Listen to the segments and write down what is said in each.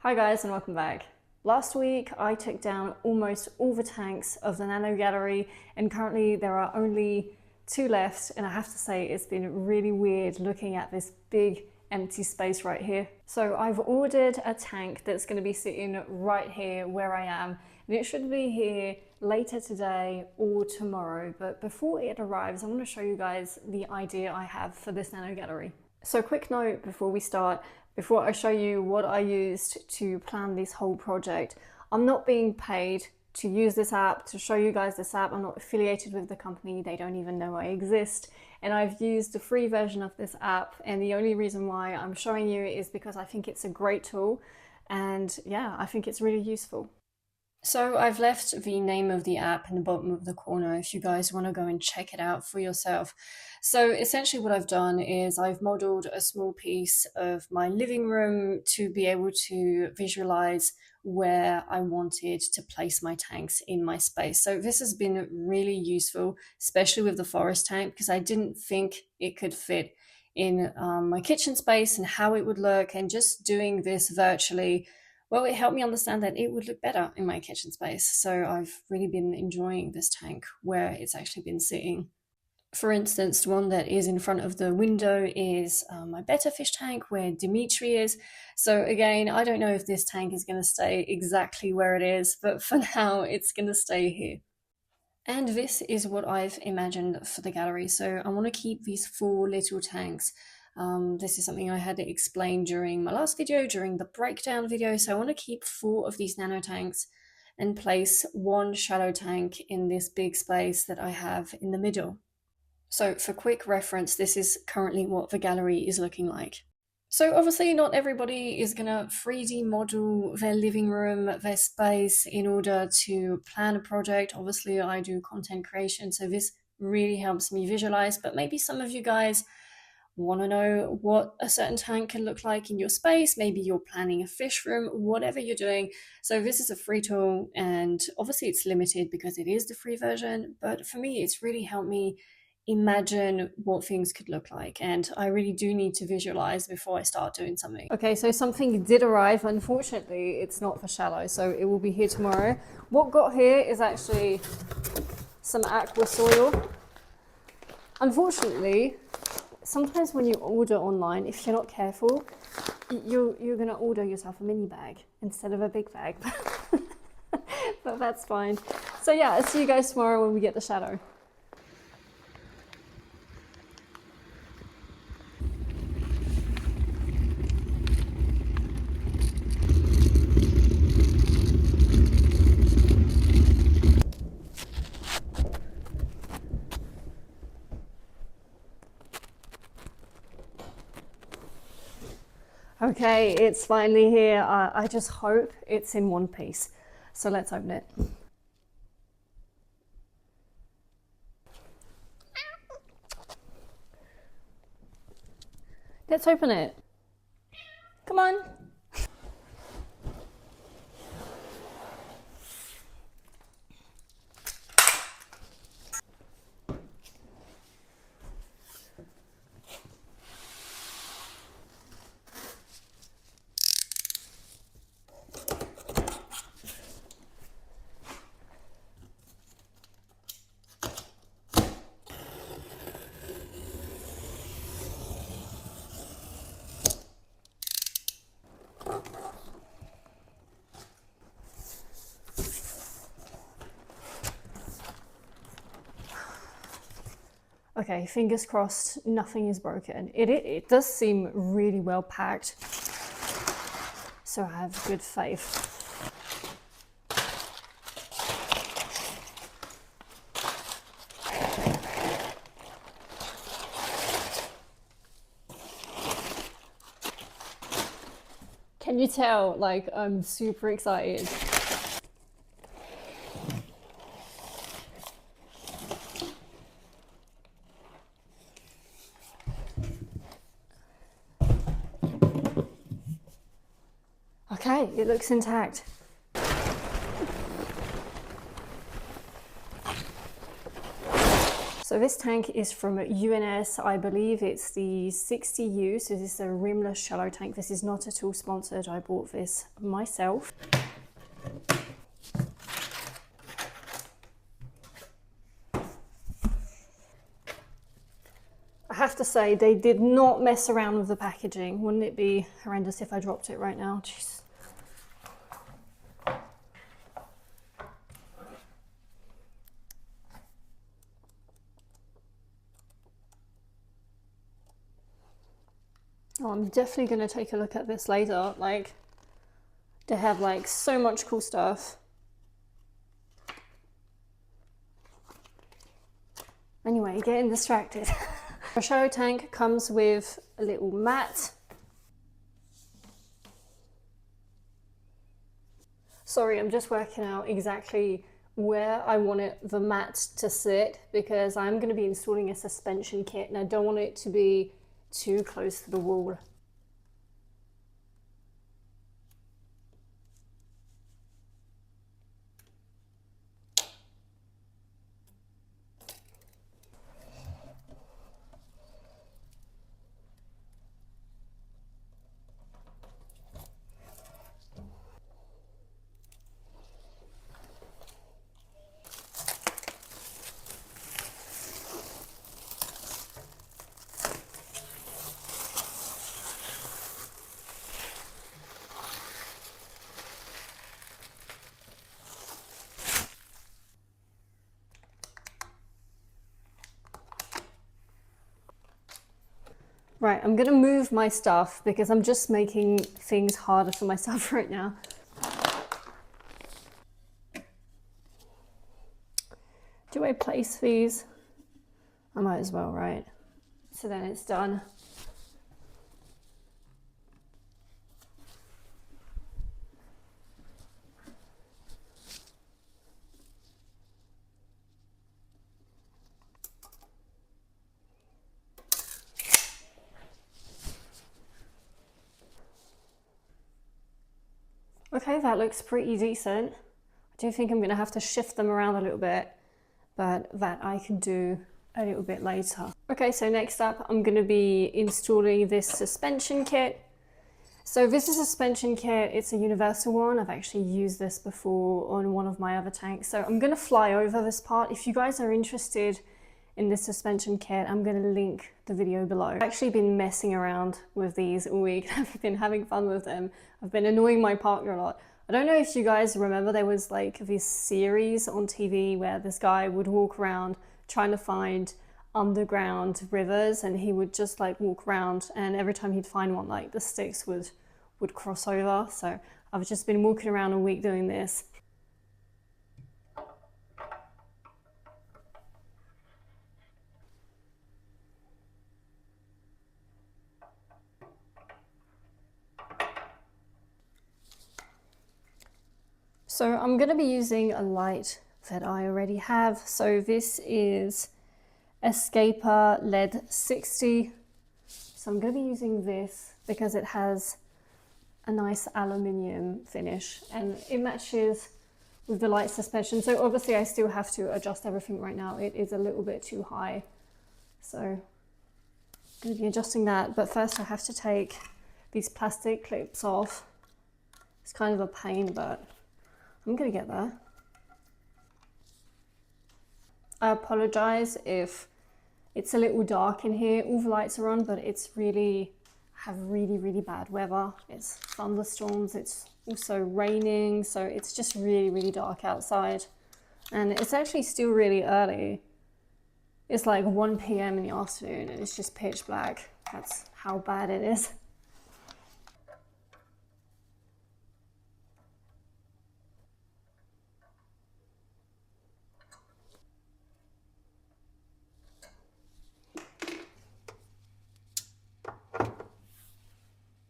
Hi guys and welcome back. Last week I took down almost all the tanks of the Nano gallery and currently there are only two left, and I have to say it's been really weird looking at this big empty space right here. So I've ordered a tank that's going to be sitting right here where I am, and it should be here later today or tomorrow, but before it arrives I want to show you guys the idea I have for this Nano gallery. So quick note before we start, before I show you what I used to plan this whole project, I'm not being paid to use this app, to show you guys this app. I'm not affiliated with the company, they don't even know I exist. And I've used the free version of this app, and the only reason why I'm showing you is because I think it's a great tool, and yeah, I think it's really useful. So I've left the name of the app in the bottom of the corner if you guys want to go and check it out for yourself. So essentially what I've done is I've modeled a small piece of my living room to be able to visualize where I wanted to place my tanks in my space. So this has been really useful, especially with the forest tank, because I didn't think it could fit in my kitchen space and how it would look, and just doing this virtually, well, it helped me understand that it would look better in my kitchen space. So I've really been enjoying this tank where it's actually been sitting. For instance, the one that is in front of the window is my better fish tank where Dimitri is. So again, I don't know if this tank is going to stay exactly where it is, but for now it's going to stay here. And this is what I've imagined for the gallery. So I want to keep these 4 little tanks. This is something I had to explain during my last video, during the breakdown video. So I want to keep 4 of these nano tanks and place 1 shallow tank in this big space that I have in the middle. So for quick reference, this is currently what the gallery is looking like. So obviously not everybody is going to 3D model their living room, their space in order to plan a project. Obviously I do content creation, so this really helps me visualize, but maybe some of you guys want to know what a certain tank can look like in your space. Maybe you're planning a fish room, whatever you're doing. So this is a free tool, and obviously it's limited because it is the free version, but for me it's really helped me imagine what things could look like, and I really do need to visualize before I start doing something. Okay, so something did arrive. Unfortunately it's not for shallow, so it will be here tomorrow. What got here is actually some aqua soil. Unfortunately, sometimes when you order online, if you're not careful, you're gonna order yourself a mini bag instead of a big bag. But that's fine. So yeah, I'll see you guys tomorrow when we get the shadow. Okay, it's finally here. I just hope it's in one piece. So let's open it. Let's open it. Come on. Okay, fingers crossed, nothing is broken. It does seem really well packed, so I have good faith. Can you tell, like, I'm super excited? Okay, it looks intact. So this tank is from UNS, I believe it's the 60U, so this is a rimless shallow tank. This is not at all sponsored, I bought this myself. I have to say, they did not mess around with the packaging. Wouldn't it be horrendous if I dropped it right now? Jeez. Oh, I'm definitely going to take a look at this later. Like, they have like so much cool stuff. Anyway, getting distracted. A shallow tank comes with a little mat. Sorry, I'm just working out exactly where I want the mat to sit, because I'm going to be installing a suspension kit and I don't want it to be too close to the wall. Right, I'm gonna move my stuff because I'm just making things harder for myself right now. Do I place these? I might as well, right? So then it's done. Okay, that looks pretty decent. I do think I'm gonna have to shift them around a little bit, but that I can do a little bit later. Okay, so next up, I'm gonna be installing this suspension kit. So this is a suspension kit, it's a universal one. I've actually used this before on one of my other tanks. So I'm gonna fly over this part. If you guys are interested in this suspension kit, I'm gonna link the video below. I've actually been messing around with these all week. I've been having fun with them. I've been annoying my partner a lot. I don't know if you guys remember, there was like this series on TV where this guy would walk around trying to find underground rivers, and he would just like walk around, and every time he'd find one, like the sticks would cross over. So I've just been walking around a week doing this. So I'm going to be using a light that I already have. So this is Escaper LED 60. So I'm going to be using this because it has a nice aluminium finish and it matches with the light suspension. So obviously I still have to adjust everything right now. It is a little bit too high. So I'm going to be adjusting that. But first I have to take these plastic clips off. It's kind of a pain, but I'm going to get there. I apologize if it's a little dark in here. All the lights are on, but it's really bad weather. It's thunderstorms, it's also raining, so it's just really dark outside. And it's actually still really early. It's like 1 p.m. in the afternoon and it's just pitch black. That's how bad it is.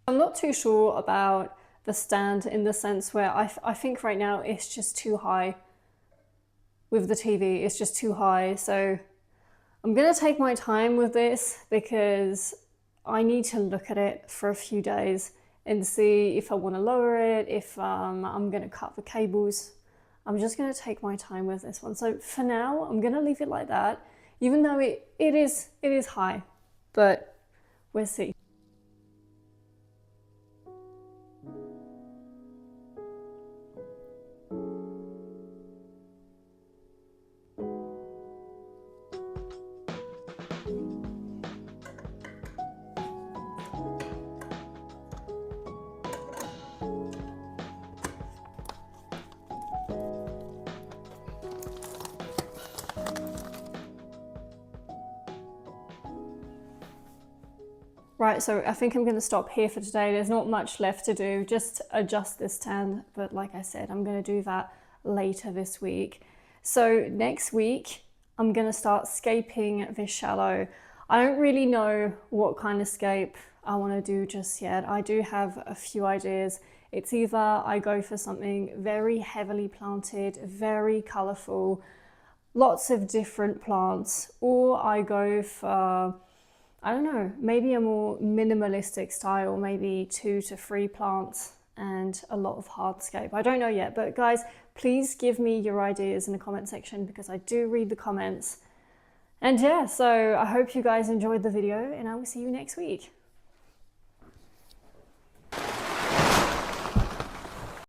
I'm not too sure about the stand in the sense where I think right now it's just too high with the TV. It's just too high. So I'm going to take my time with this because I need to look at it for a few days and see if I want to lower it, if I'm going to cut the cables. I'm just going to take my time with this one. So for now, I'm going to leave it like that. even though it is high, but we'll see. Right, so I think I'm going to stop here for today. There's not much left to do, just adjust this stand. But like I said, I'm going to do that later this week. So next week, I'm going to start scaping this shallow. I don't really know what kind of scape I want to do just yet. I do have a few ideas. It's either I go for something very heavily planted, very colourful, lots of different plants, or I go for, I don't know, maybe a more minimalistic style, maybe 2 to 3 plants and a lot of hardscape. I don't know yet, but guys, please give me your ideas in the comment section because I do read the comments. And yeah, so I hope you guys enjoyed the video and I will see you next week.